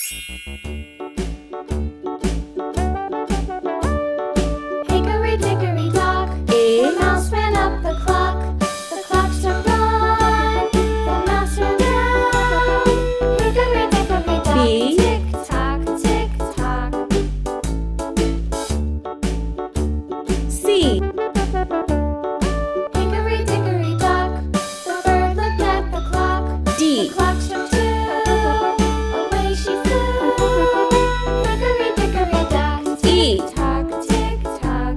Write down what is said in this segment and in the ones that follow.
Hickory dickory dock, A. the mouse ran up the clock. The clock struck one, the mouse ran down. Hickory dickory dock, B. tick tock, tick tock. C. Hickory dickory dock, the bird looked at the clock. D. The clock struck two, away she flew. Hickory dickory dock, E. tick tock, tick tock.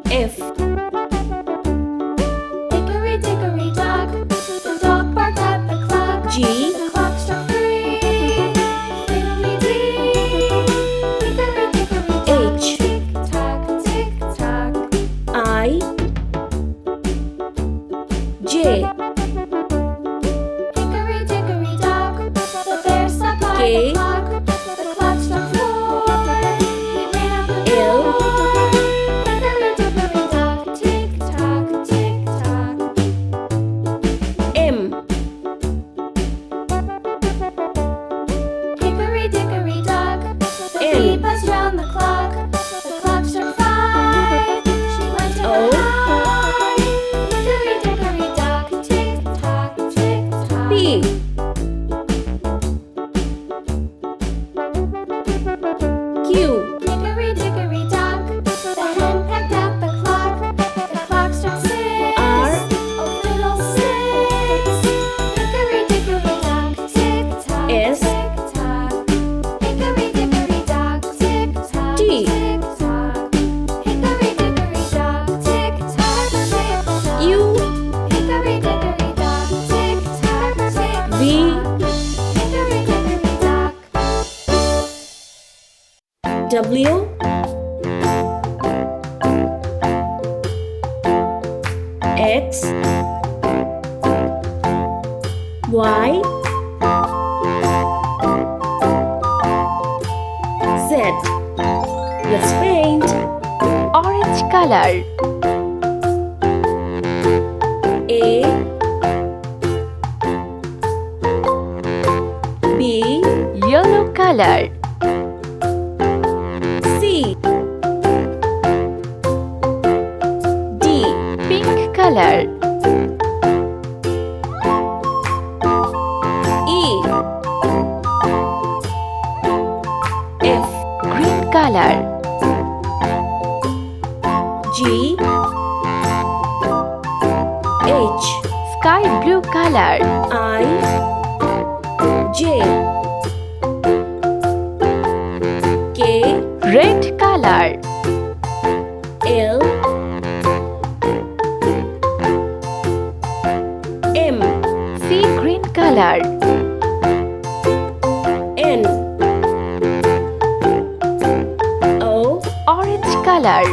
F. Hickory dickory dock, the dog barked at the clock. G. The clock struck three, fiddly-dee. Hickory dickory dock, H. tick tock, tick tock. I. J. Hickory dickory dock, the bear sat by K. the clock. The clock struck four, he ran out the L. door. Hickory dickory dock, tick tock, tick tock. M. Hickory dickory dock, the N. bee buzzed round the clock. The clock struck five, she went to O. hide. Hickory dickory dock, tick tock, tick tock. P. Q. Hickory dickory dock, the hen pecked at the clock. The clock struck six, R. oh fiddle-sticks. Hickory dickory dock, tick tock, S. tick tock. Hickory dickory dock, tick tock, T. tick tock. Hickory dickory dock, tick tock, tick tock. U. Hickory dickory dock, tick tock, tick tock. V. Hickory dickory dock. W. X. Y. Z. Let's paint. Orange color. A. B. Yellow color. C. D. Pink color. E. F. Green color. G. H. Sky blue color. I. J. K. Red color. L. M. Sea green color. N. O. Orange color.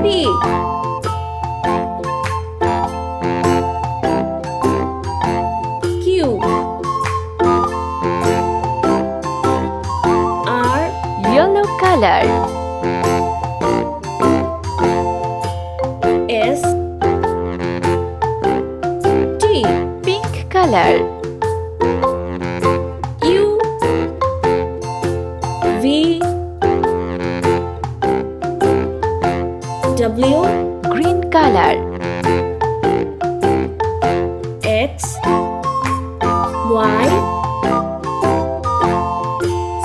P. Q. R. Yellow color. S. T. Pink color. U. V. W. Green color. X. Y.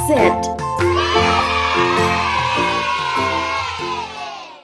Z.